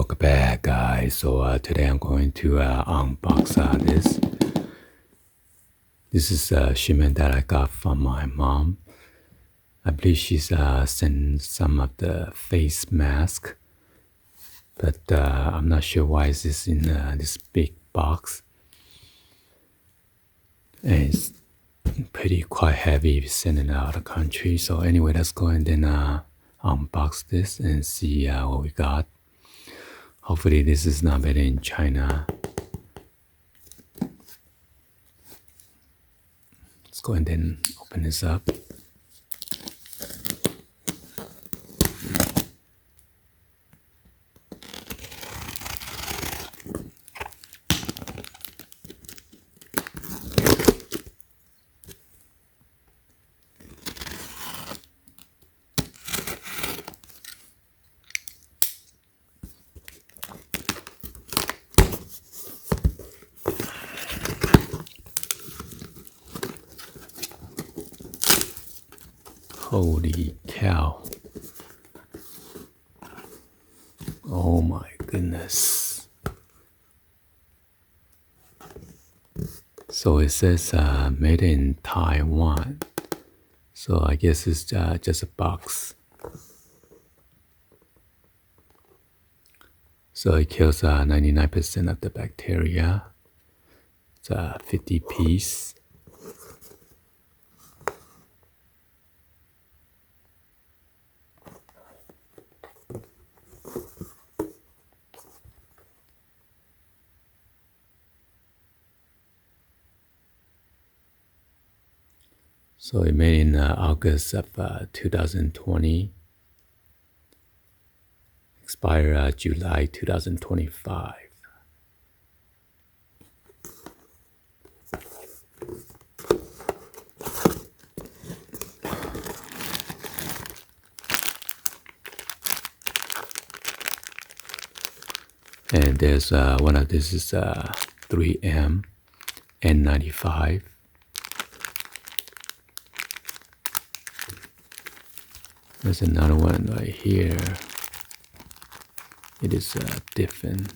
welcome back, guys. So today I'm going to unbox this. This is a shipment that I got from my mom. I believe she's sent some of the face mask, but I'm not sure why is this in this big box. And it's quite heavy if you send it out of the country. So anyway, let's go and then unbox this and see what we got. Hopefully this is not made in China. Let's go and then open this up. Holy cow. Oh my goodness. So it says made in Taiwan. So I guess it's just a box. So it kills 99% of the bacteria. It's a 50 piece. So it made in August of 2020, expire July 2025. And there's one of this is 3M N95. There's another one right here. It is different.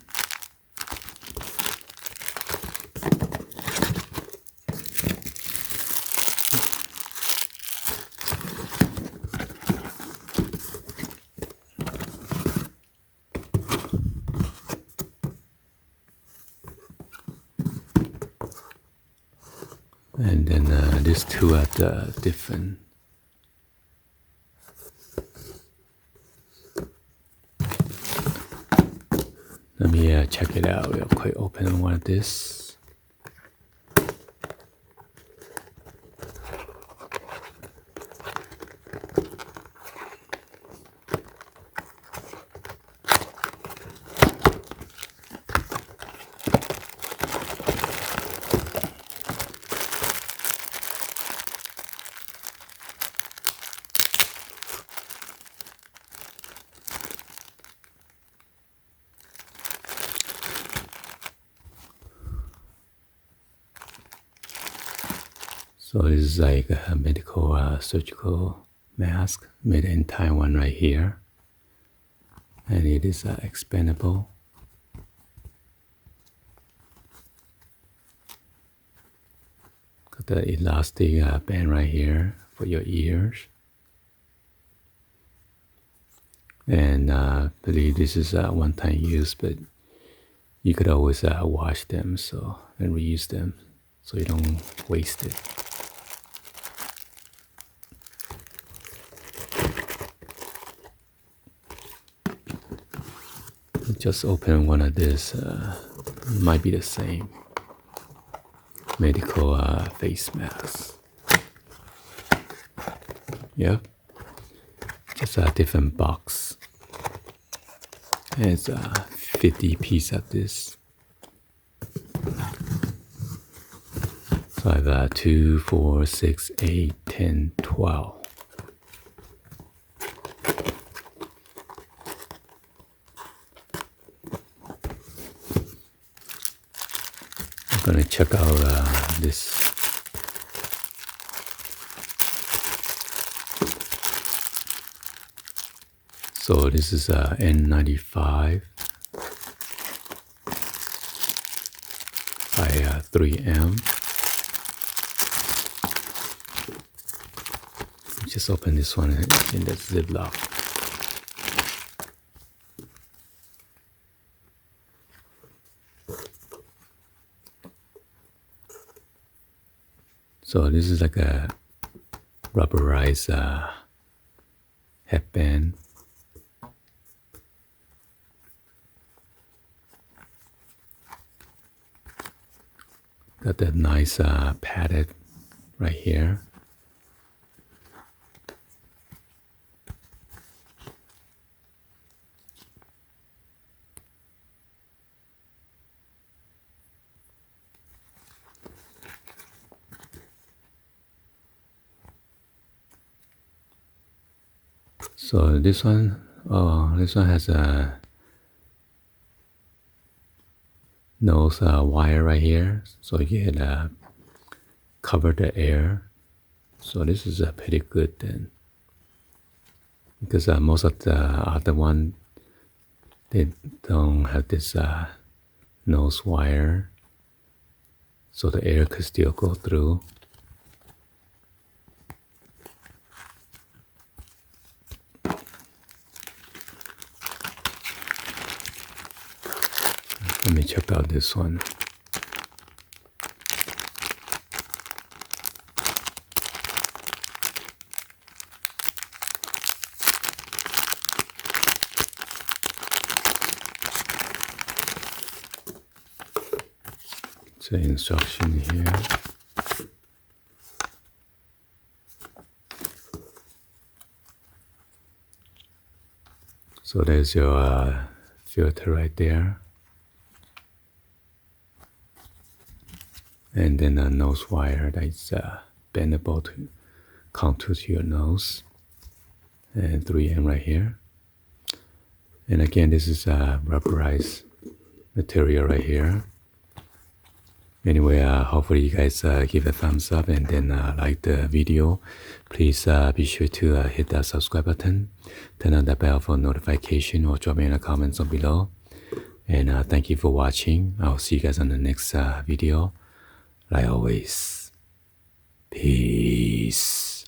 And then these two are the different. Let me check it out real quick. Open one of this. So this is like a medical surgical mask made in Taiwan right here. And it is expandable. Got the elastic band right here for your ears. And I believe this is a one-time use, but you could always wash them and reuse them so you don't waste it. Just open one of this, might be the same medical face mask. Yep, just a different box. And it's 50 piece of this. So I have 2, 4, 6, 8, 10, 12. I'm gonna check out this. So this is N95. 3M. Just open this one in the ziplock. So this is like a rubberized headband. Got that nice padded right here. So this one has a nose wire right here, so you can cover the air. So this is pretty good then, because most of the other one, they don't have this nose wire, so the air could still go through. Let me check out this one. It's an instruction here. So there's your filter right there. And then a nose wire that is bendable to contour to your nose. And 3M right here. And again, this is a rubberized material right here. Anyway, hopefully you guys give a thumbs up and then like the video. Please be sure to hit that subscribe button, turn on the bell for notification, or drop me in the comments down below. And thank you for watching. I'll see you guys on the next video. Like always, peace.